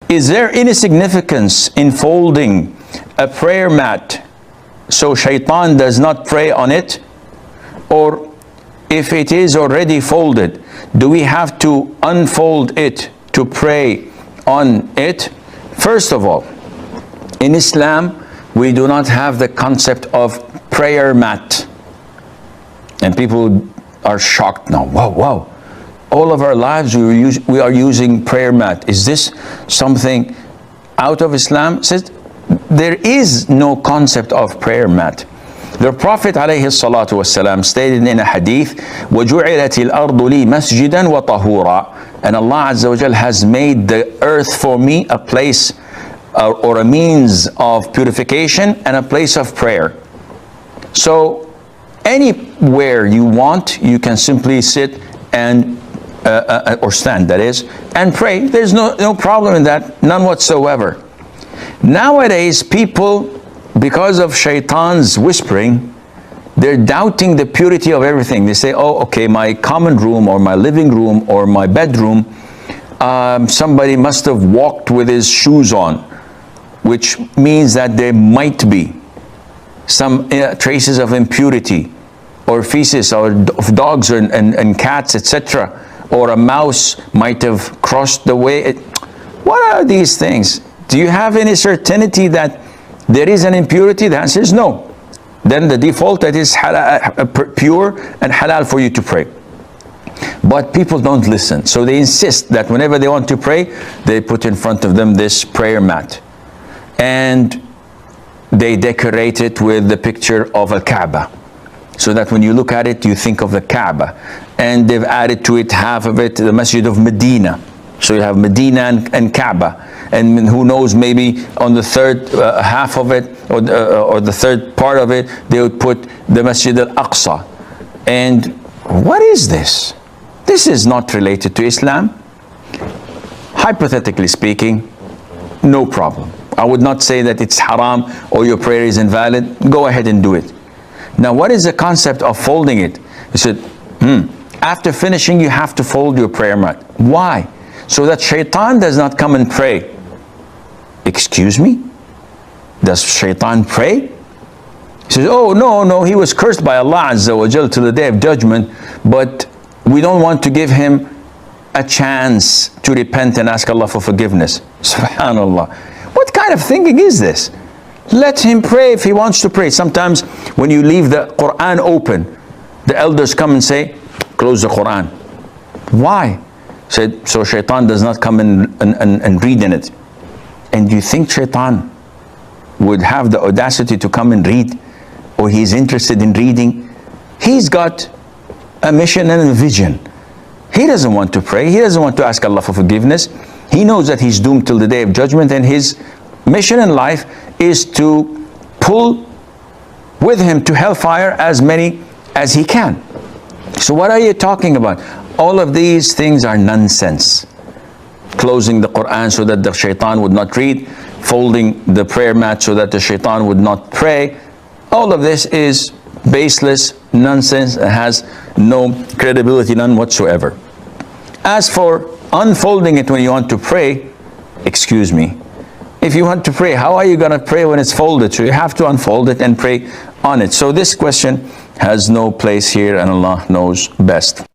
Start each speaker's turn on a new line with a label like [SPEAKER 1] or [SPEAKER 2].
[SPEAKER 1] Is there any significance in folding a prayer mat so Shaytan does not pray on it? Or if it is already folded, do we have to unfold it to pray on it? First of all, in Islam, we do not have the concept of prayer mat. And people are shocked now. Wow, wow. All of our lives we are using prayer mat. Is this something out of Islam? It says there is no concept of prayer mat. The Prophet ﷺ stated in a hadith, وَجُعِلَتِ الْأَرْضُ لِي مَسْجِدًا وَطَهُورًا. And Allah Azza wa Jal has made the earth for me a place or a means of purification and a place of prayer. So anywhere you want, you can simply sit and or stand, that is, and pray. There's no problem in that, none whatsoever. Nowadays, people, because of Shaytan's whispering, they're doubting the purity of everything. They say, oh, okay, my common room or my living room or my bedroom, somebody must have walked with his shoes on, which means that there might be some traces of impurity or feces or of dogs and cats, etc. Or a mouse might have crossed the way. What are these things? Do you have any certainty that there is an impurity? The answer is no. Then the default, that is pure and halal for you to pray. But people don't listen. So they insist that whenever they want to pray, they put in front of them this prayer mat. And they decorate it with the picture of a Kaaba, so that when you look at it, you think of the Kaaba. And they've added to it, half of it, the Masjid of Medina. So you have Medina and Kaaba. And who knows, maybe on the third half of it, or the third part of it, they would put the Masjid al-Aqsa. And what is this? This is not related to Islam. Hypothetically speaking, no problem. I would not say that it's haram or your prayer is invalid. Go ahead and do it. Now, what is the concept of folding it? He said, after finishing, you have to fold your prayer mat. Why? So that Shaytan does not come and pray. Excuse me? Does Shaytan pray? He says, oh, no, he was cursed by Allah Azza wa Jal till the day of judgment, but we don't want to give him a chance to repent and ask Allah for forgiveness. Subhanallah. What kind of thinking is this? Let him pray if he wants to pray. Sometimes when you leave the Quran open, the elders come and say, close the Quran. Why? Said, so Shaitan does not come and read in it. And you think Shaitan would have the audacity to come and read, or he's interested in reading? He's got a mission and a vision. He doesn't want to pray. He doesn't want to ask Allah for forgiveness. He knows that he's doomed till the day of judgment, and his mission in life is to pull with him to hellfire as many as he can. So what are you talking about? All of these things are nonsense. Closing the Quran so that the Shaitan would not read, folding the prayer mat so that the Shaitan would not pray. All of this is baseless nonsense. It has no credibility, none whatsoever. As for unfolding it when you want to pray, excuse me. If you want to pray, how are you going to pray when it's folded? So you have to unfold it and pray on it. So this question has no place here, and Allah knows best.